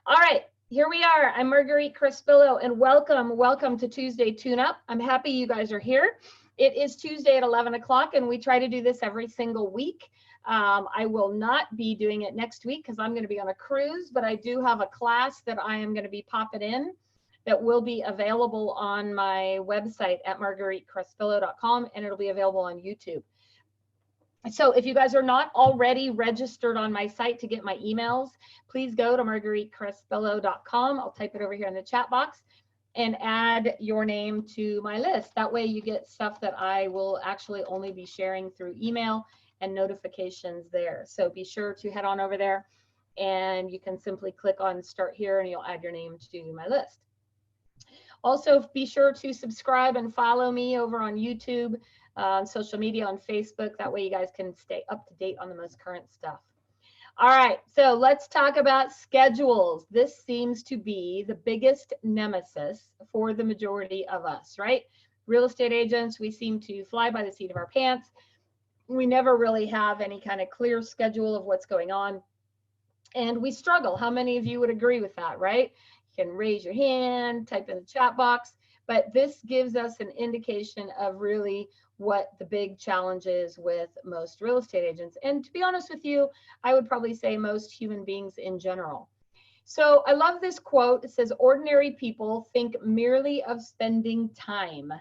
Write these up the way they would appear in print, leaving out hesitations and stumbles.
All right, here we are. I'm Marguerite Crespillo, and welcome to Tuesday Tune Up. I'm happy you guys are here. It is Tuesday at 11 o'clock, and we try to do this every single week. I will not be doing it next week because I'm going to be on a cruise, but I do have a class that I am going to be popping in that will be available on my website at margueritecrespillo.com, and it'll be available on YouTube. So if you guys are not already registered on my site to get my emails, please go to margueritecrespillo.com. I'll type it over here in the chat box and add your name to my list. That way you get stuff that I will actually only be sharing through email and notifications there. So be sure to head on over there and you can simply click on start here and you'll add your name to my list. Also, be sure to subscribe and follow me over on YouTube, social media, on Facebook. That way you guys can stay up to date on the most current stuff. All right, so let's talk about schedules. This seems to be the biggest nemesis for the majority of us, right? Real estate agents, we seem to fly by the seat of our pants. We never really have any kind of clear schedule of what's going on. And we struggle. How many of you would agree with that, right? You can raise your hand, type in the chat box, but this gives us an indication of really what the big challenge is with most real estate agents. And to be honest with you, I would probably say most human beings in general. So I love this quote. It says, ordinary people think merely of spending time.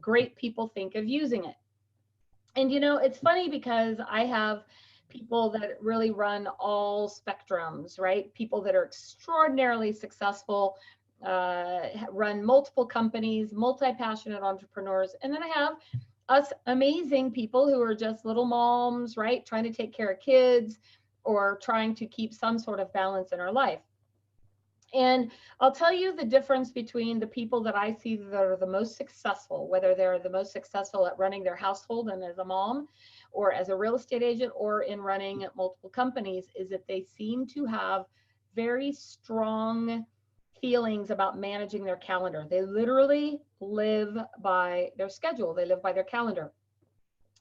Great people think of using it. And you know, it's funny because I have people that really run all spectrums, right? People that are extraordinarily successful, run multiple companies, multi-passionate entrepreneurs. And then I have us amazing people who are just little moms, right? Trying to take care of kids or trying to keep some sort of balance in our life. And I'll tell you the difference between the people that I see that are the most successful, whether they're the most successful at running their household and as a mom, or as a real estate agent, or in running multiple companies, is that they seem to have very strong feelings about managing their calendar. They literally live by their schedule. They live by their calendar.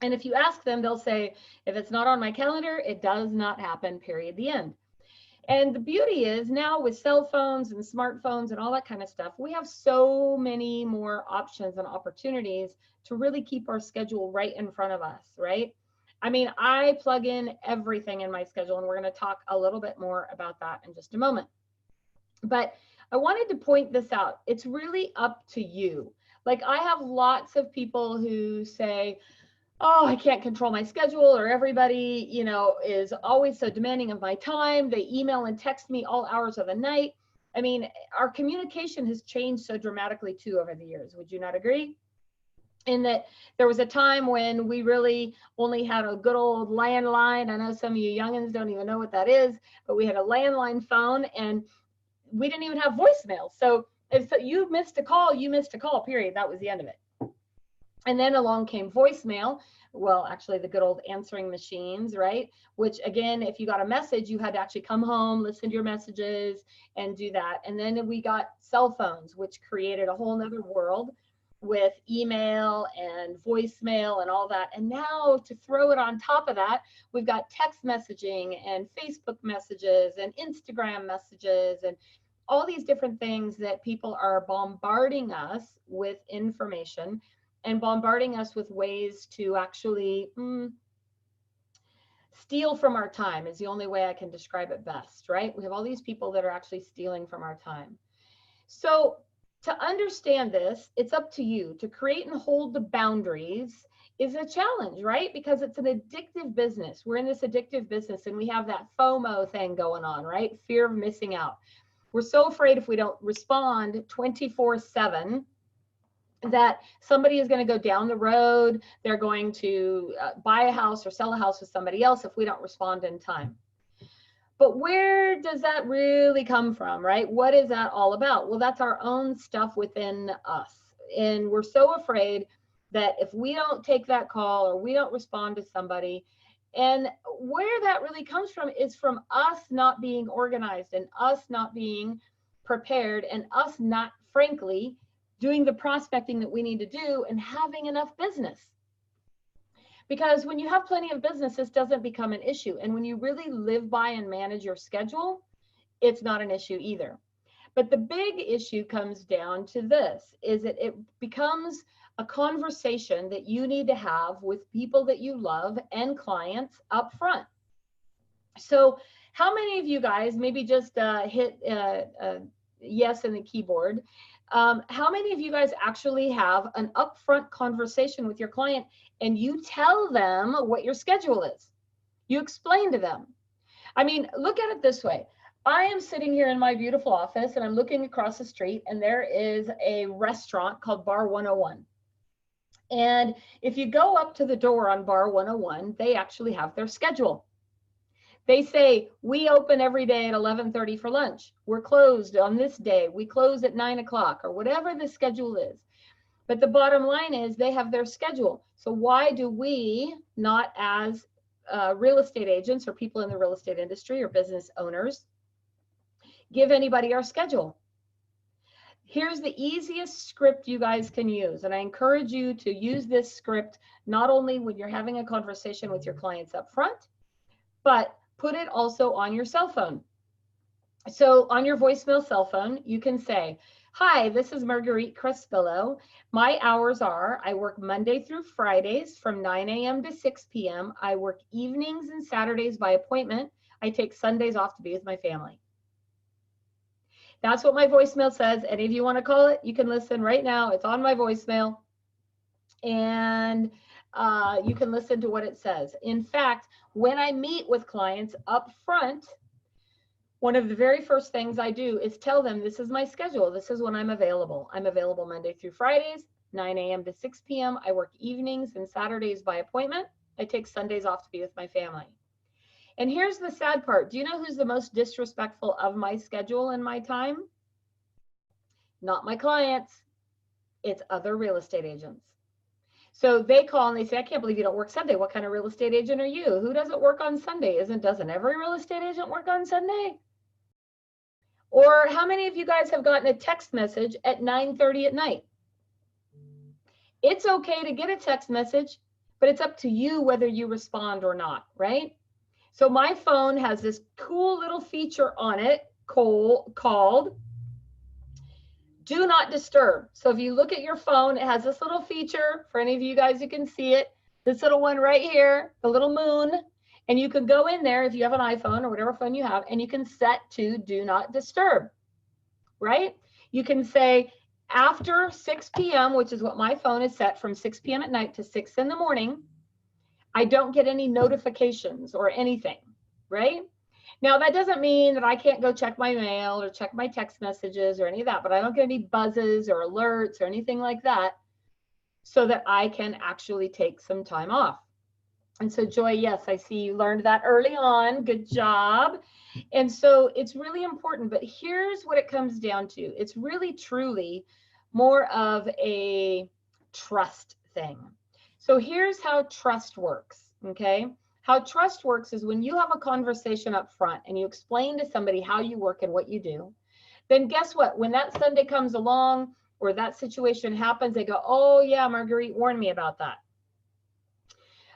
And if you ask them, they'll say, if it's not on my calendar, it does not happen, period, the end. And the beauty is now with cell phones and smartphones and all that kind of stuff, we have so many more options and opportunities to really keep our schedule right in front of us, right? I mean, I plug in everything in my schedule, and we're going to talk a little bit more about that in just a moment. But I wanted to point this out. It's really up to you. Like, I have lots of people who say, oh, I can't control my schedule, or everybody, you know, is always so demanding of my time. They email and text me all hours of the night. I mean, our communication has changed so dramatically too over the years. Would you not agree? In that there was a time when we really only had a good old landline. I know some of you youngins don't even know what that is, but we had a landline phone and we didn't even have voicemail. So if you missed a call, you missed a call, period. That was the end of it. And then along came voicemail. Well, actually the good old answering machines, right? Which again, if you got a message, you had to actually come home, listen to your messages and do that. And then we got cell phones, which created a whole nother world with email and voicemail and all that. And now to throw it on top of that, we've got text messaging and Facebook messages and Instagram messages and all these different things that people are bombarding us with information and bombarding us with ways to actually steal from our time is the only way I can describe it best, right? We have all these people that are actually stealing from our time. So to understand this, it's up to you. To create and hold the boundaries is a challenge, right? Because it's an addictive business. We're in this addictive business and we have that FOMO thing going on, right? Fear of missing out. We're so afraid if we don't respond 24/7 that somebody is going to go down the road, they're going to buy a house or sell a house with somebody else if we don't respond in time. But where does that really come from, right? What is that all about? Well, that's our own stuff within us. And we're so afraid that if we don't take that call or we don't respond to somebody, and where that really comes from is from us not being organized and us not being prepared and us not, frankly, doing the prospecting that we need to do and having enough business. Because when you have plenty of business, this doesn't become an issue. And when you really live by and manage your schedule, it's not an issue either. But the big issue comes down to this, is that it becomes a conversation that you need to have with people that you love and clients up front. So how many of you guys, maybe just hit yes in the keyboard, how many of you guys actually have an upfront conversation with your client and you tell them what your schedule is? You explain to them. I mean, look at it this way. I am sitting here in my beautiful office and I'm looking across the street and there is a restaurant called Bar 101. And if you go up to the door on Bar 101, they actually have their schedule. They say, we open every day at 11:30 for lunch. We're closed on this day. We close at 9 o'clock or whatever the schedule is. But the bottom line is they have their schedule. So why do we not, as real estate agents or people in the real estate industry or business owners, give anybody our schedule? Here's the easiest script you guys can use. And I encourage you to use this script not only when you're having a conversation with your clients up front, but put it also on your cell phone. So on your voicemail cell phone, you can say, hi, this is Marguerite Crespillo. My hours are, I work Monday through Fridays from 9 a.m. to 6 p.m. I work evenings and Saturdays by appointment. I take Sundays off to be with my family. That's what my voicemail says. Any of you want to call it, you can listen right now. It's on my voicemail. And you can listen to what it says. In fact, when I meet with clients up front, one of the very first things I do is tell them, this is my schedule. This is when I'm available. I'm available Monday through Fridays, 9 a.m. to 6 p.m. I work evenings and Saturdays by appointment. I take Sundays off to be with my family. And here's the sad part. Do you know who's the most disrespectful of my schedule and my time? Not my clients. It's other real estate agents. So they call and they say, I can't believe you don't work Sunday. What kind of real estate agent are you? Who doesn't work on Sunday? Doesn't every real estate agent work on Sunday? Or how many of you guys have gotten a text message at 9:30 at night? It's okay to get a text message, but it's up to you whether you respond or not, right? So my phone has this cool little feature on it called Do Not Disturb. So if you look at your phone, it has this little feature. For any of you guys who can see it, this little one right here, the little moon. And you can go in there if you have an iPhone or whatever phone you have, and you can set to Do Not Disturb, right? You can say after 6 p.m., which is what my phone is set, from 6 p.m. at night to 6 in the morning, I don't get any notifications or anything, right? Now, that doesn't mean that I can't go check my mail or check my text messages or any of that, but I don't get any buzzes or alerts or anything like that so that I can actually take some time off. And so Joy, yes, I see you learned that early on. Good job. And so it's really important, but here's what it comes down to. It's really, truly more of a trust thing. So here's how trust works, okay? How trust works is when you have a conversation up front and you explain to somebody how you work and what you do, then guess what? When that Sunday comes along or that situation happens, they go, oh yeah, Marguerite warned me about that.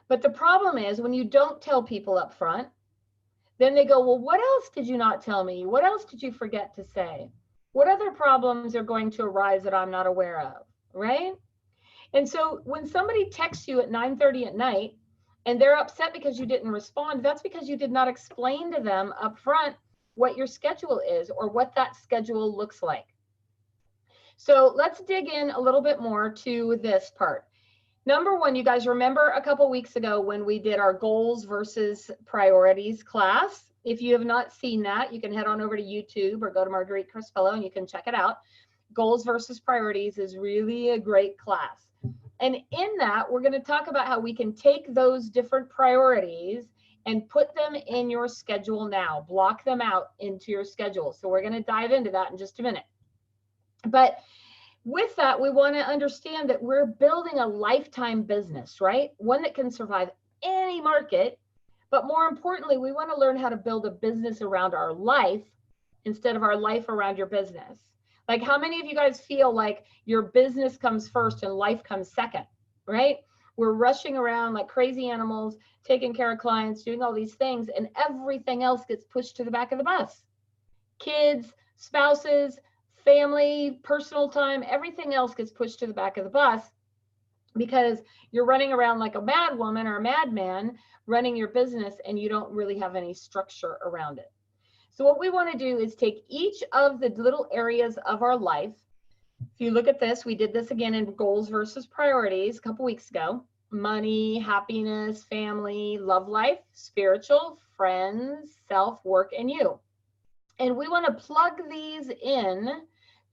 But the problem is when you don't tell people up front, then they go, well, what else did you not tell me? What else did you forget to say? What other problems are going to arise that I'm not aware of, right? And so when somebody texts you at 9:30 at night and they're upset because you didn't respond, that's because you did not explain to them up front what your schedule is or what that schedule looks like. So let's dig in a little bit more to this part. Number one, you guys remember a couple weeks ago when we did our goals versus priorities class. If you have not seen that, you can head on over to YouTube or go to Marguerite Crespillo and you can check it out. Goals versus priorities is really a great class. And in that, we're going to talk about how we can take those different priorities and put them in your schedule now, block them out into your schedule. So we're going to dive into that in just a minute. But with that, we want to understand that we're building a lifetime business, right? One that can survive any market. But more importantly, we want to learn how to build a business around our life instead of our life around your business. Like, how many of you guys feel like your business comes first and life comes second, right? We're rushing around like crazy animals, taking care of clients, doing all these things, and everything else gets pushed to the back of the bus. Kids, spouses, family, personal time, everything else gets pushed to the back of the bus because you're running around like a mad woman or a madman running your business and you don't really have any structure around it. So what we want to do is take each of the little areas of our life. If you look at this, we did this again in goals versus priorities a couple weeks ago. Money, happiness, family, love life, spiritual, friends, self, work, and you. And we want to plug these in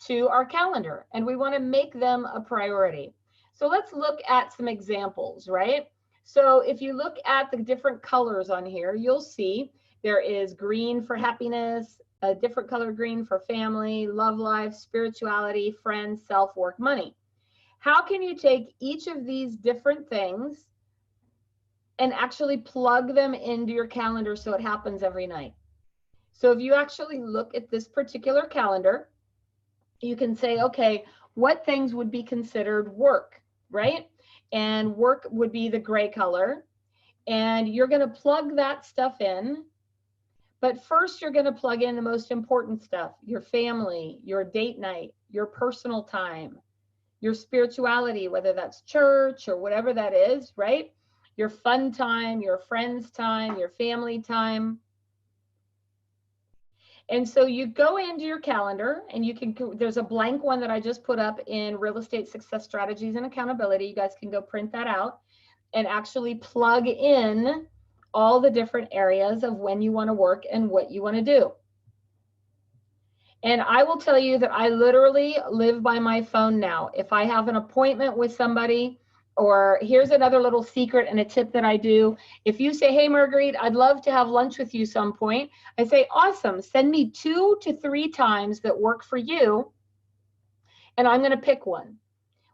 to our calendar and we want to make them a priority. So let's look at some examples, right? So if you look at the different colors on here, you'll see there is green for happiness, a different color green for family, love life, spirituality, friends, self, work, money. How can you take each of these different things and actually plug them into your calendar so it happens every night? So if you actually look at this particular calendar, you can say, okay, what things would be considered work, right? And work would be the gray color. And you're going to plug that stuff in. But first, you're going to plug in the most important stuff, your family, your date night, your personal time, your spirituality, whether that's church or whatever that is, right? Your fun time, your friends' time, your family time. And so you go into your calendar and you can, there's a blank one that I just put up in Real Estate Success Strategies and Accountability. You guys can go print that out and actually plug in all the different areas of when you want to work and what you want to do. And I will tell you that I literally live by my phone now. If I have an appointment with somebody, or here's another little secret and a tip that I do. If you say, hey, Marguerite, I'd love to have lunch with you some point, I say, awesome, send me 2 to 3 times that work for you, and I'm going to pick one.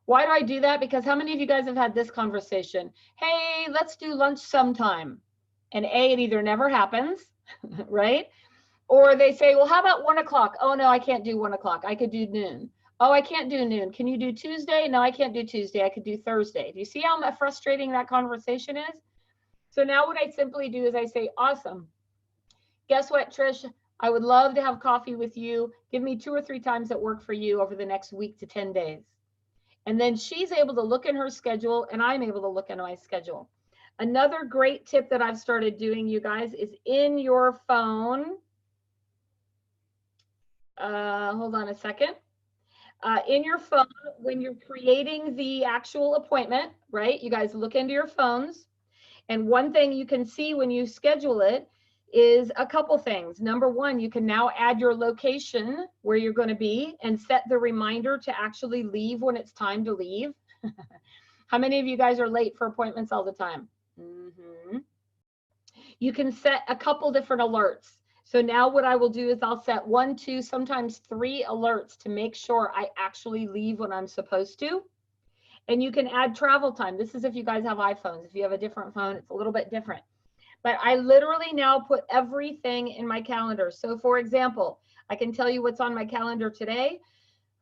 Why do I do that? Because how many of you guys have had this conversation? Hey, let's do lunch sometime. And A, it either never happens, right? Or they say, well, how about 1 o'clock? Oh, no, I can't do 1 o'clock. I could do noon. Oh, I can't do noon. Can you do Tuesday? No, I can't do Tuesday. I could do Thursday. Do you see how frustrating that conversation is? So now what I simply do is I say, awesome. Guess what, Trish? I would love to have coffee with you. Give me 2 or 3 times that work for you over the next week to 10 days. And then she's able to look in her schedule and I'm able to look in my schedule. Another great tip that I've started doing, you guys, is in your phone. Hold on a second. In your phone, when you're creating the actual appointment, right? You guys look into your phones. And one thing you can see when you schedule it is a couple things. Number one, you can now add your location where you're going to be and set the reminder to actually leave when it's time to leave. How many of you guys are late for appointments all the time? Mm-hmm. You can set a couple different alerts. So now what I will do is I'll set 1, 2, sometimes 3 alerts to make sure I actually leave when I'm supposed to. And you can add travel time. This is if you guys have iPhones. If you have a different phone, it's a little bit different. But I literally now put everything in my calendar. So for example, I can tell you what's on my calendar today.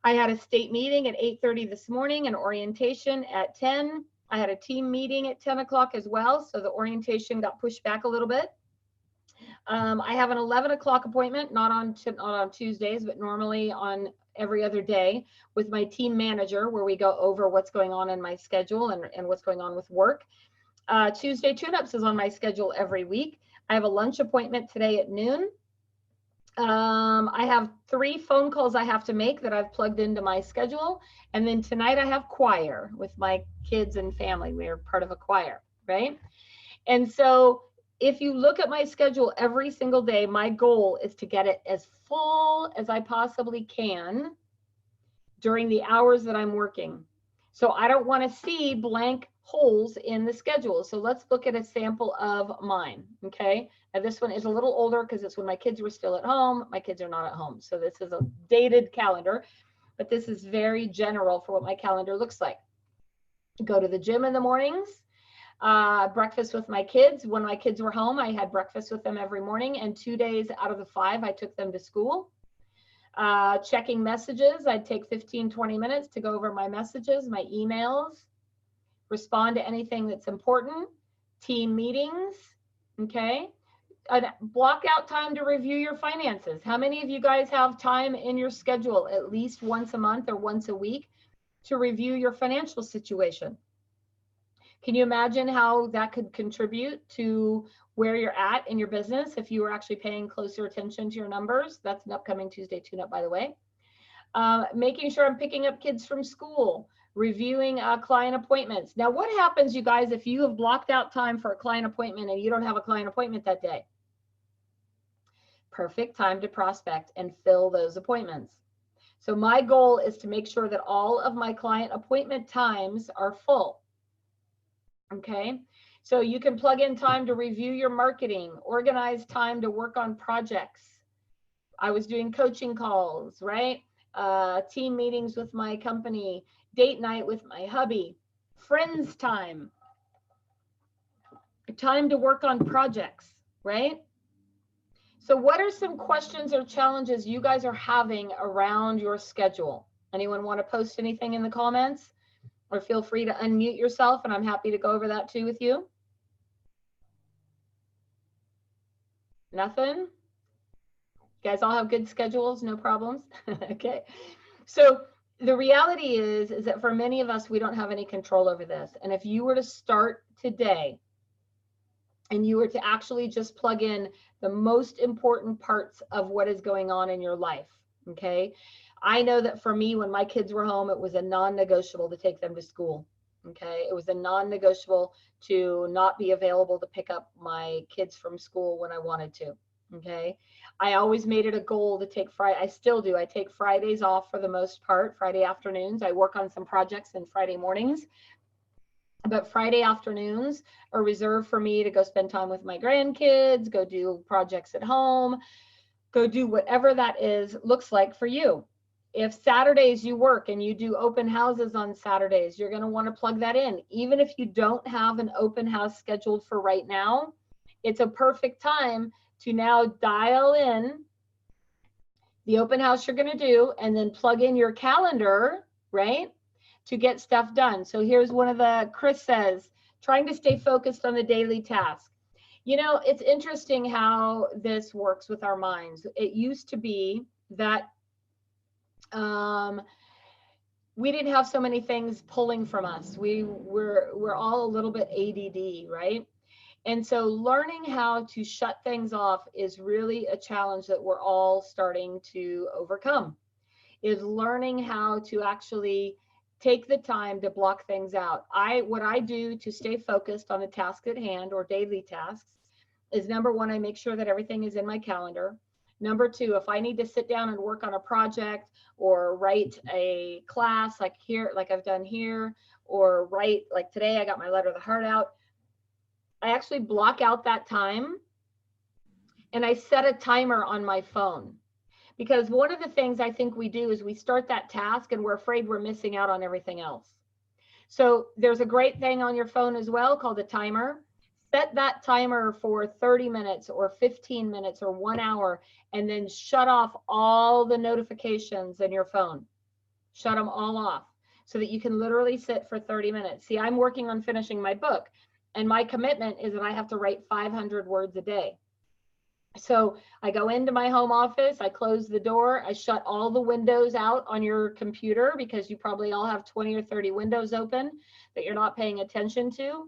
I had a state meeting at 8:30 this morning, an orientation at 10. I had a team meeting at 10 o'clock as well. So the orientation got pushed back a little bit. I have an 11 o'clock appointment, not on Tuesdays, but normally on every other day with my team manager, where we go over what's going on in my schedule and what's going on with work. Tuesday tune-ups is on my schedule every week. I have a lunch appointment today at noon. I have 3 phone calls I have to make that I've plugged into my schedule. And then tonight I have choir with my kids and family. We are part of a choir, right? And so if you look at my schedule every single day, my goal is to get it as full as I possibly can during the hours that I'm working. So I don't want to see blank holes in the schedule. So let's look at a sample of mine, okay? Now this one is a little older because it's when my kids were still at home. My kids are not at home. So this is a dated calendar, but this is very general for what my calendar looks like. Go to the gym in the mornings. Breakfast with my kids. When my kids were home, I had breakfast with them every morning, and 2 days out of the 5, I took them to school. Checking messages, I'd take 15-20 minutes to go over my messages, my emails, respond to anything that's important. Team meetings, okay? Block out time to review your finances. How many of you guys have time in your schedule at least once a month or once a week to review your financial situation? Can you imagine how that could contribute to where you're at in your business if you were actually paying closer attention to your numbers? That's an upcoming Tuesday tune-up, by the way. Making sure I'm picking up kids from school, reviewing client appointments. Now, what happens, you guys, if you have blocked out time for a client appointment and you don't have a client appointment that day? Perfect time to prospect and fill those appointments. So my goal is to make sure that all of my client appointment times are full. Okay, so you can plug in time to review your marketing, organize time to work on projects. I was doing coaching calls, right? Team meetings with my company, date night with my hubby, friends time to work on projects, right? So what are some questions or challenges you guys are having around your schedule? Anyone want to post anything in the comments? Or feel free to unmute yourself, and I'm happy to go over that too with you. Nothing? You guys all have good schedules, no problems? Okay. So the reality is that for many of us, we don't have any control over this. And if you were to start today and you were to actually just plug in the most important parts of what is going on in your life, okay? I know that for me, when my kids were home, it was a non-negotiable to take them to school, okay? It was a non-negotiable to not be available to pick up my kids from school when I wanted to, okay? I always made it a goal to take Friday. I still do. I take Fridays off for the most part, Friday afternoons. I work on some projects and Friday mornings. But Friday afternoons are reserved for me to go spend time with my grandkids, go do projects at home, go do whatever that looks like for you. If Saturdays you work and you do open houses on Saturdays, you're going to want to plug that in. Even if you don't have an open house scheduled for right now, it's a perfect time to now dial in the open house you're going to do and then plug in your calendar, right, to get stuff done. So here's one of the, Chris says, trying to stay focused on the daily task. You know, it's interesting how this works with our minds. It used to be that we didn't have so many things pulling from us. We're all a little bit ADD, right? And so learning how to shut things off is really a challenge that we're all starting to overcome, is learning how to actually take the time to block things out. What I do to stay focused on the task at hand or daily tasks is, number one, I make sure that everything is in my calendar. Number two, if I need to sit down and work on a project or write a class like here, like I've done here, or write, like today I got my letter of the heart out, I actually block out that time and I set a timer on my phone. Because one of the things I think we do is we start that task and we're afraid we're missing out on everything else. So there's a great thing on your phone as well called a timer. Set that timer for 30 minutes or 15 minutes or 1 hour, and then shut off all the notifications in your phone. Shut them all off so that you can literally sit for 30 minutes. See, I'm working on finishing my book, and my commitment is that I have to write 500 words a day. So I go into my home office, I close the door, I shut all the windows out on your computer, because you probably all have 20 or 30 windows open that you're not paying attention to.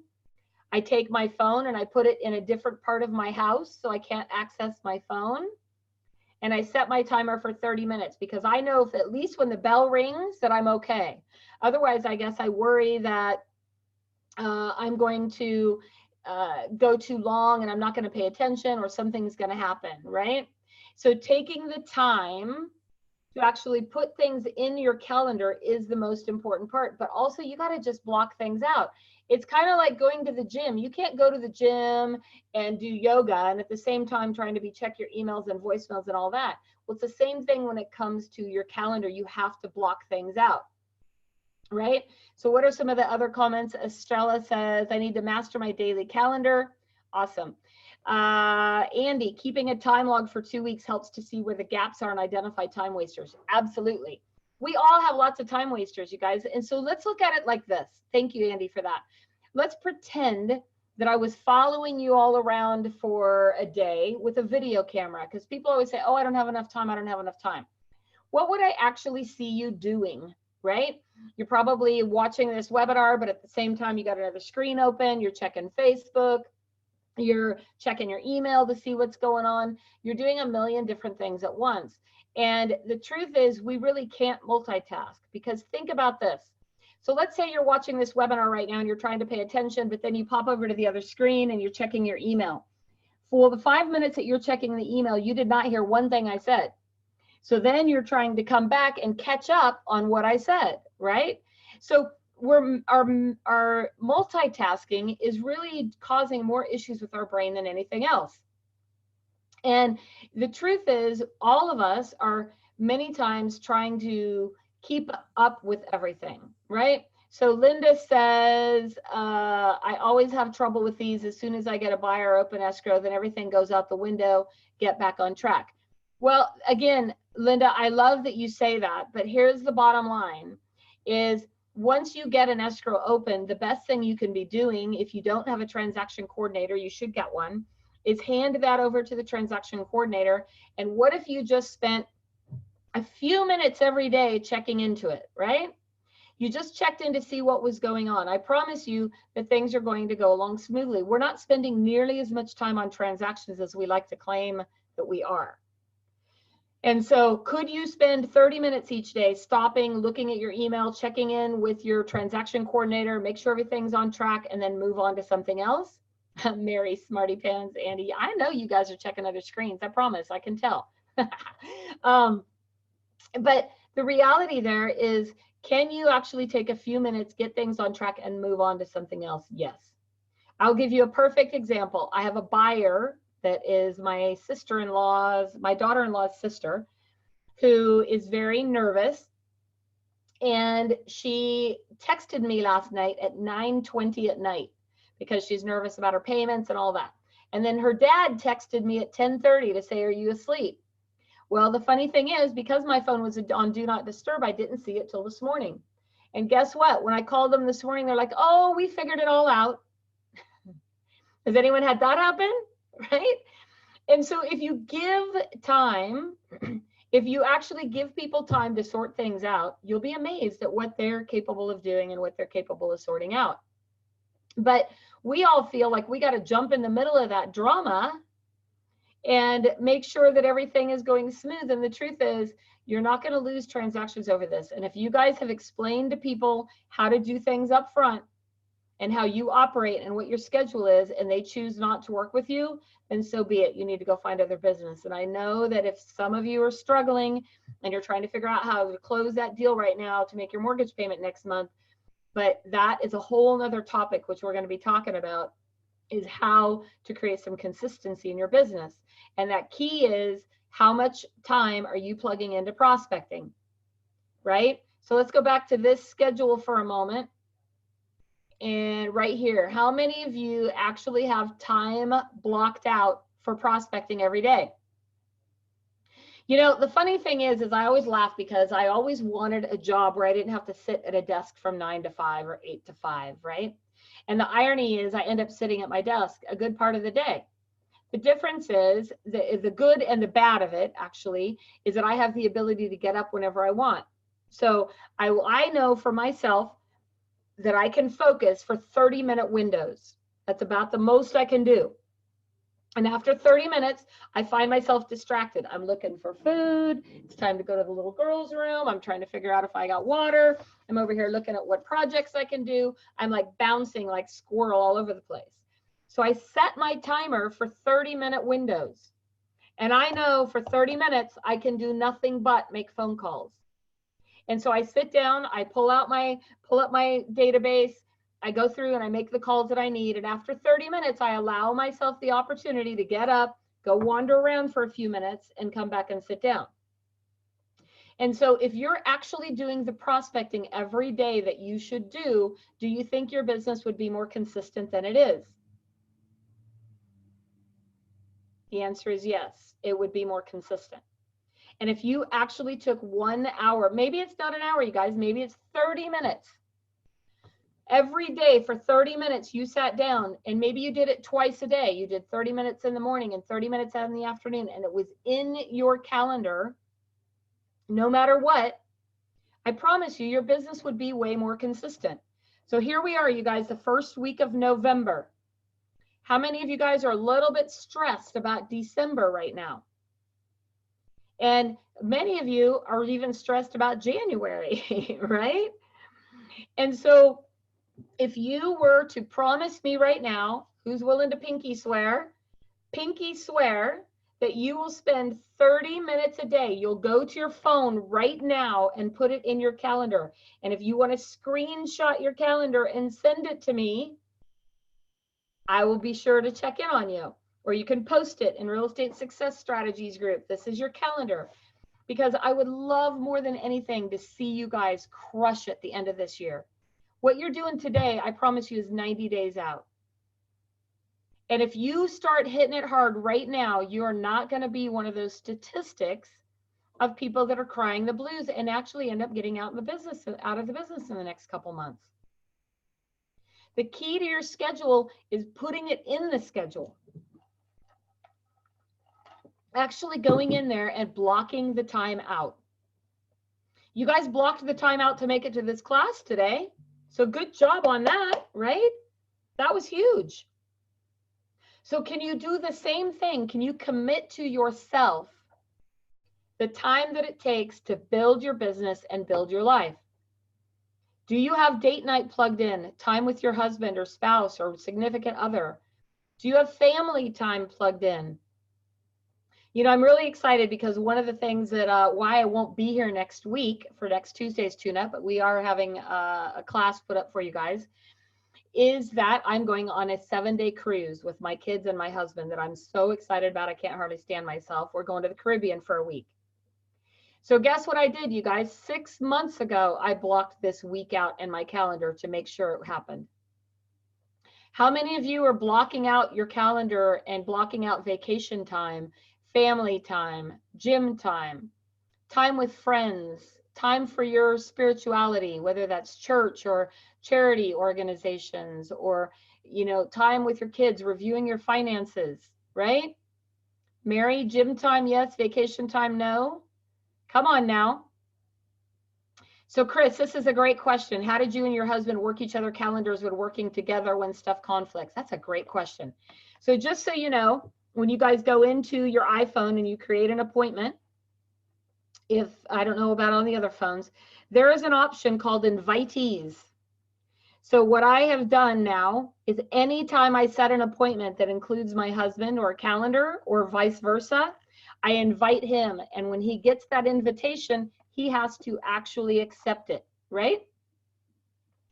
I take my phone and I put it in a different part of my house so I can't access my phone. And I set my timer for 30 minutes because I know if at least when the bell rings that I'm okay. Otherwise, I guess I worry that I'm going to go too long and I'm not going to pay attention, or something's going to happen, right? So taking the time to actually put things in your calendar is the most important part, but also you got to just block things out. It's kind of like going to the gym. You can't go to the gym and do yoga and at the same time trying to check your emails and voicemails and all that. Well, it's the same thing when it comes to your calendar. You have to block things out, right? So what are some of the other comments? Estrella says, I need to master my daily calendar. Awesome. Andy, keeping a time log for 2 weeks helps to see where the gaps are and identify time wasters. Absolutely. We all have lots of time wasters, you guys. And so let's look at it like this. Thank you, Andy, for that. Let's pretend that I was following you all around for a day with a video camera, because people always say, oh, I don't have enough time, I don't have enough time. What would I actually see you doing, right? You're probably watching this webinar, but at the same time, you got another screen open, you're checking Facebook, you're checking your email to see what's going on. You're doing a million different things at once. And the truth is, we really can't multitask, because think about this. So let's say you're watching this webinar right now and you're trying to pay attention, but then you pop over to the other screen and you're checking your email. For the 5 minutes that you're checking the email, you did not hear one thing I said. So then you're trying to come back and catch up on what I said, right? So our multitasking is really causing more issues with our brain than anything else. And the truth is, all of us are many times trying to keep up with everything, right? So Linda says, I always have trouble with these. As soon as I get a buyer or open escrow, then everything goes out the window, get back on track. Well, again, Linda, I love that you say that, but here's the bottom line is, once you get an escrow open, the best thing you can be doing, if you don't have a transaction coordinator, you should get one, is hand that over to the transaction coordinator. And what if you just spent a few minutes every day checking into it, right? You just checked in to see what was going on. I promise you that things are going to go along smoothly. We're not spending nearly as much time on transactions as we like to claim that we are. And so could you spend 30 minutes each day stopping, looking at your email, checking in with your transaction coordinator, make sure everything's on track, and then move on to something else? Mary, Smarty Pants, Andy, I know you guys are checking other screens. I promise, I can tell. But the reality there is, can you actually take a few minutes, get things on track, and move on to something else? Yes. I'll give you a perfect example. I have a buyer that is my sister-in-law's, my daughter-in-law's sister, who is very nervous. And she texted me last night at 9:20 at night because she's nervous about her payments and all that. And then her dad texted me at 10:30 to say, are you asleep? Well, the funny thing is, because my phone was on Do Not Disturb, I didn't see it till this morning. And guess what? When I called them this morning, they're like, oh, we figured it all out. Has anyone had that happen? Right? And so if you give time, if you actually give people time to sort things out, you'll be amazed at what they're capable of doing and what they're capable of sorting out. But we all feel like we got to jump in the middle of that drama and make sure that everything is going smooth. And the truth is, you're not going to lose transactions over this. And if you guys have explained to people how to do things up front and how you operate and what your schedule is, and they choose not to work with you, then so be it. You need to go find other business. And I know that if some of you are struggling and you're trying to figure out how to close that deal right now to make your mortgage payment next month, but that is a whole nother topic, which we're going to be talking about, is how to create some consistency in your business. And that key is, how much time are you plugging into prospecting, right? So let's go back to this schedule for a moment. And right here, how many of you actually have time blocked out for prospecting every day? You know, the funny thing is I always laugh because I always wanted a job where I didn't have to sit at a desk from 9 to 5 or 8 to 5, right? And the irony is I end up sitting at my desk a good part of the day. The difference is, the good and the bad of it actually is that I have the ability to get up whenever I want. So I know for myself that I can focus for 30-minute windows. That's about the most I can do. And after 30 minutes, I find myself distracted. I'm looking for food. It's time to go to the little girl's room. I'm trying to figure out if I got water. I'm over here looking at what projects I can do. I'm like bouncing like squirrel all over the place. So I set my timer for 30-minute windows. And I know for 30 minutes, I can do nothing but make phone calls. And so I sit down, I pull up my database, I go through and I make the calls that I need. And after 30 minutes, I allow myself the opportunity to get up, go wander around for a few minutes, and come back and sit down. And so if you're actually doing the prospecting every day that you should do you think your business would be more consistent than it is? The answer is yes, it would be more consistent. And if you actually took 1 hour, maybe it's not an hour, you guys, maybe it's 30 minutes. Every day for 30 minutes, you sat down, and maybe you did it twice a day. You did 30 minutes in the morning and 30 minutes out in the afternoon, and it was in your calendar, no matter what. I promise you, your business would be way more consistent. So here we are, you guys, the first week of November. How many of you guys are a little bit stressed about December right now? And many of you are even stressed about January, right? And so if you were to promise me right now, who's willing to pinky swear that you will spend 30 minutes a day, you'll go to your phone right now and put it in your calendar. And if you want to screenshot your calendar and send it to me, I will be sure to check in on you. Or you can post it in Real Estate Success Strategies group. This is your calendar. Because I would love more than anything to see you guys crush at the end of this year. What you're doing today, I promise you, is 90 days out. And if you start hitting it hard right now, you're not going to be one of those statistics of people that are crying the blues and actually end up getting out of the business in the next couple months. The key to your schedule is putting it in the schedule. Actually going in there and blocking the time out. You guys blocked the time out to make it to this class today. So good job on that, right? That was huge. So can you do the same thing? Can you commit to yourself the time that it takes to build your business and build your life? Do you have date night plugged in, time with your husband or spouse or significant other? Do you have family time plugged in? You know, I'm really excited because one of the things that why I won't be here next week for next Tuesday's tune-up, but we are having a class put up for you guys, is that I'm going on a 7-day cruise with my kids and my husband that I'm so excited about. I can't hardly stand myself. We're going to the Caribbean for a week. So guess what I did, you guys? 6 months ago, I blocked this week out in my calendar to make sure it happened. How many of you are blocking out your calendar and blocking out vacation time, family time, gym time, time with friends, time for your spirituality, whether that's church or charity organizations, or, you know, time with your kids, reviewing your finances, right? Mary, gym time, yes. Vacation time, no. Come on now. So Chris, this is a great question. How did you and your husband work each other calendars when working together when stuff conflicts? That's a great question. So just so you know, when you guys go into your iPhone and you create an appointment, if I don't know about on the other phones, there is an option called invitees. So what I have done now is anytime I set an appointment that includes my husband or a calendar or vice versa, I invite him. And when he gets that invitation, he has to actually accept it, right?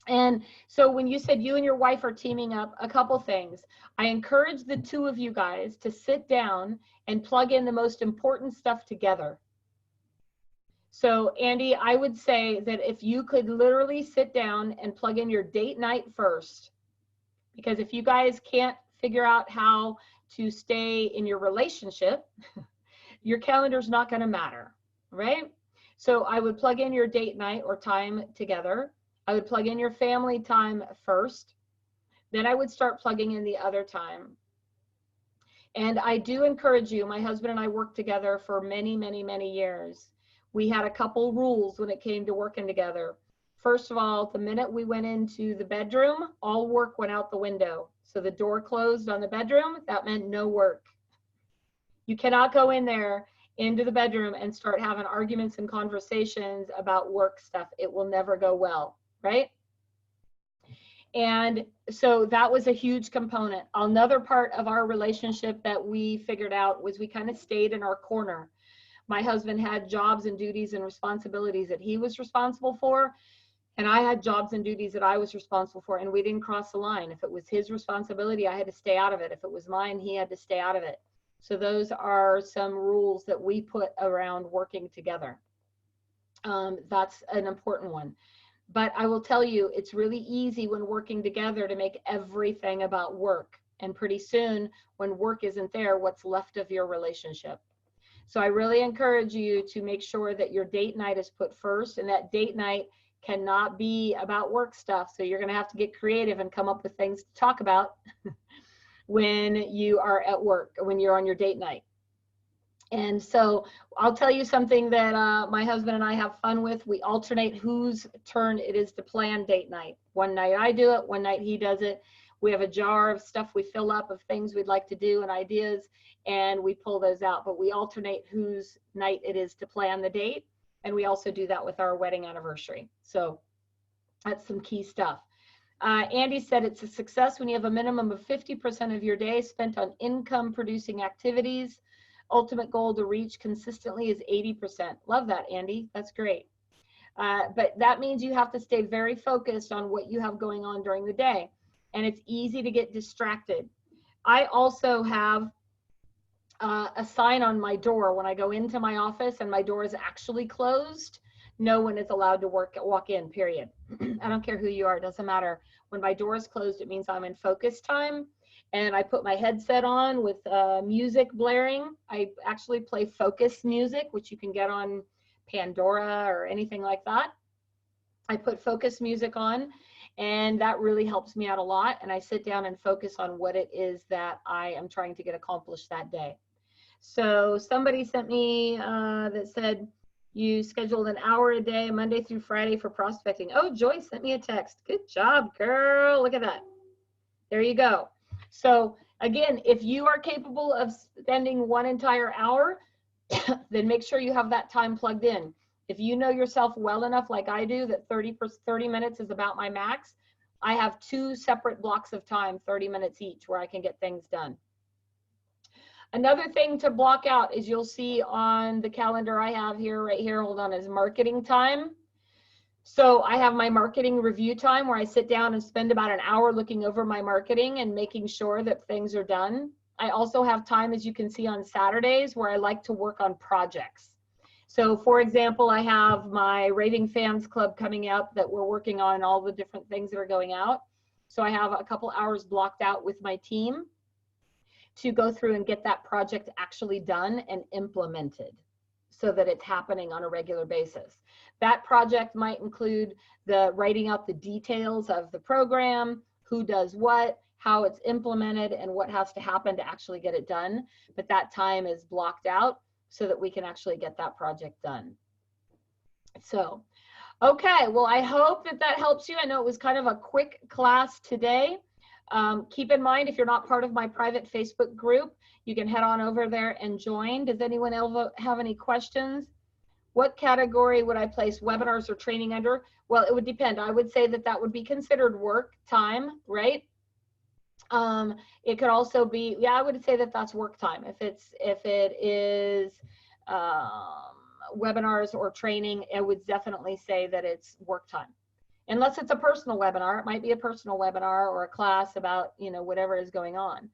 And so when you said you and your wife are teaming up, a couple things. I encourage the two of you guys to sit down and plug in the most important stuff together. So Andy, I would say that if you could literally sit down and plug in your date night first, because if you guys can't figure out how to stay in your relationship, your calendar's not going to matter, right? So I would plug in your date night or time together. I would plug in your family time first. Then I would start plugging in the other time. And I do encourage you, my husband and I worked together for many, many, many years. We had a couple rules when it came to working together. First of all, the minute we went into the bedroom, all work went out the window. So the door closed on the bedroom, that meant no work. You cannot go in there into the bedroom and start having arguments and conversations about work stuff. It will never go well, right? And so that was a huge component. Another part of our relationship that we figured out was we kind of stayed in our corner. My husband had jobs and duties and responsibilities that he was responsible for, and I had jobs and duties that I was responsible for, and we didn't cross the line. If it was his responsibility, I had to stay out of it. If it was mine, he had to stay out of it. So those are some rules that we put around working together. That's an important one. But I will tell you, it's really easy when working together to make everything about work. And pretty soon, when work isn't there, what's left of your relationship? So I really encourage you to make sure that your date night is put first, and that date night cannot be about work stuff. So you're going to have to get creative and come up with things to talk about when you are at work, when you're on your date night. And so I'll tell you something that my husband and I have fun with. We alternate whose turn it is to plan date night. One night I do it, one night he does it. We have a jar of stuff we fill up of things we'd like to do and ideas, and we pull those out. But we alternate whose night it is to plan the date. And we also do that with our wedding anniversary. So that's some key stuff. Andy said it's a success when you have a minimum of 50% of your day spent on income producing activities. Ultimate goal to reach consistently is 80%. Love that, Andy. That's great. But that means you have to stay very focused on what you have going on during the day. And it's easy to get distracted. I also have a sign on my door when I go into my office and my door is actually closed. No one is allowed to walk in, period. I don't care who you are, it doesn't matter. When my door is closed, it means I'm in focus time. And I put my headset on with music blaring. I actually play focus music, which you can get on Pandora or anything like that. I put focus music on, and that really helps me out a lot. And I sit down and focus on what it is that I am trying to get accomplished that day. So somebody sent me that said, you scheduled an hour a day, Monday through Friday for prospecting. Oh, Joyce sent me a text. Good job, girl. Look at that. There you go. So again, if you are capable of spending one entire hour, then make sure you have that time plugged in. If you know yourself well enough, like I do, that 30 minutes is about my max, I have 2 separate blocks of time, 30 minutes each, where I can get things done. Another thing to block out is you'll see on the calendar I have here, right here, hold on, is marketing time. So I have my marketing review time where I sit down and spend about an hour looking over my marketing and making sure that things are done. I also have time, as you can see, on Saturdays where I like to work on projects. So for example, I have my Raving Fans Club coming up that we're working on all the different things that are going out. So I have a couple hours blocked out with my team to go through and get that project actually done and implemented so that it's happening on a regular basis. That project might include the writing out the details of the program, who does what, how it's implemented, and what has to happen to actually get it done. But that time is blocked out so that we can actually get that project done. So, okay, well, I hope that that helps you. I know it was kind of a quick class today. Keep in mind, if you're not part of my private Facebook group, you can head on over there and join. Does anyone else have any questions? What category would I place webinars or training under? Well, it would depend. I would say that that would be considered work time, right? It could also be, yeah, I would say that that's work time. If it is webinars or training, I would definitely say that it's work time. Unless it's a personal webinar, it might be a personal webinar or a class about, you know, whatever is going on.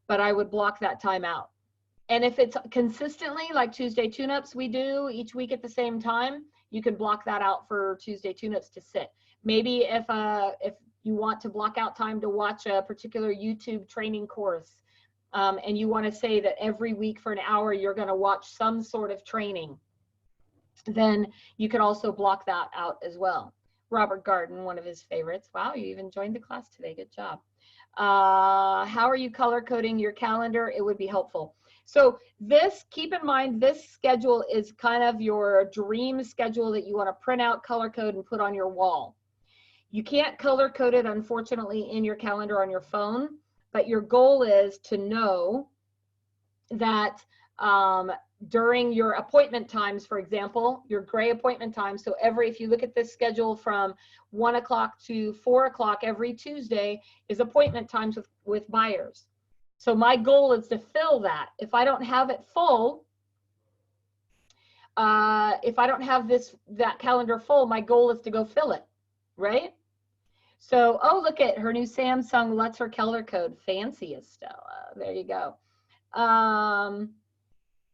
But I would block that time out. And if it's consistently, like Tuesday tune-ups we do each week at the same time, you can block that out for Tuesday tune-ups to sit. Maybe if you want to block out time to watch a particular YouTube training course, and you want to say that every week for an hour you're going to watch some sort of training, then you could also block that out as well. Robert Garden, one of his favorites. Wow, you even joined the class today. Good job. How are you color coding your calendar? It would be helpful. So this, keep in mind, this schedule is kind of your dream schedule that you want to print out, color code, and put on your wall. You can't color code it, unfortunately, in your calendar on your phone, but your goal is to know that during your appointment times, for example, your gray appointment time. So if you look at this schedule from 1 o'clock to 4 o'clock every Tuesday is appointment times with buyers. So my goal is to fill that. If I don't have it full, if I don't have that calendar full, my goal is to go fill it, right? So, oh, look at her new Samsung lets her color code. Fancy, Estella. There you go.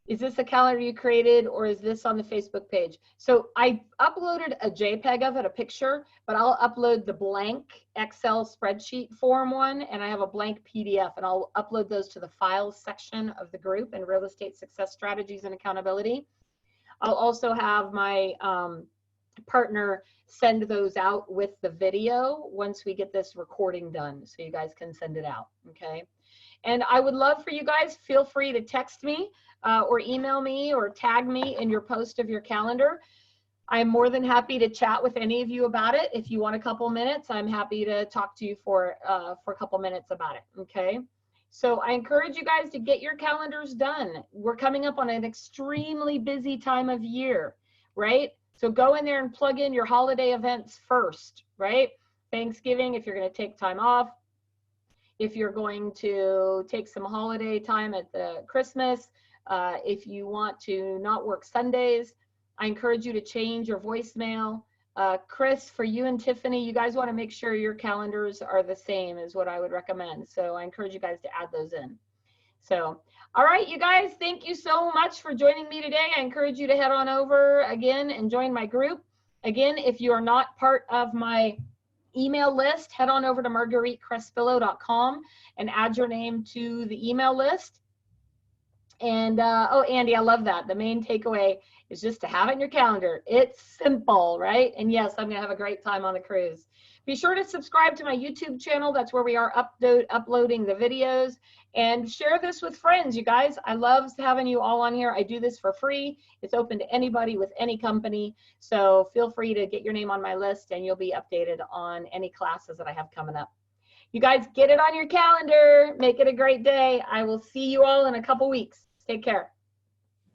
is this a calendar you created or is this on the Facebook page? So I uploaded a JPEG of it, a picture, but I'll upload the blank Excel spreadsheet form one, and I have a blank PDF, and I'll upload those to the files section of the group in Real Estate Success Strategies and Accountability. I'll also have my partner send those out with the video once we get this recording done, so you guys can send it out, okay? And I would love for you guys, feel free to text me or email me or tag me in your post of your calendar. I'm more than happy to chat with any of you about it. If you want a couple minutes, I'm happy to talk to you for a couple minutes about it, okay? So I encourage you guys to get your calendars done. We're coming up on an extremely busy time of year, right? So go in there and plug in your holiday events first, right? Thanksgiving, if you're going to take time off. If you're going to take some holiday time at the Christmas, if you want to not work Sundays, I encourage you to change your voicemail. Chris, for you and Tiffany, you guys want to make sure your calendars are the same is what I would recommend. So I encourage you guys to add those in. So, all right, you guys, thank you so much for joining me today. I encourage you to head on over again and join my group. Again, if you are not part of my email list, head on over to margueritecrespillo.com and add your name to the email list. And oh, Andy, I love that. The main takeaway is just to have it in your calendar. It's simple, right? And yes, I'm gonna have a great time on the cruise. Be sure to subscribe to my YouTube channel. That's where we are uploading the videos. And share this with friends, you guys. I love having you all on here. I do this for free. It's open to anybody with any company. So feel free to get your name on my list and you'll be updated on any classes that I have coming up. You guys get it on your calendar. Make it a great day. I will see you all in a couple weeks. Take care.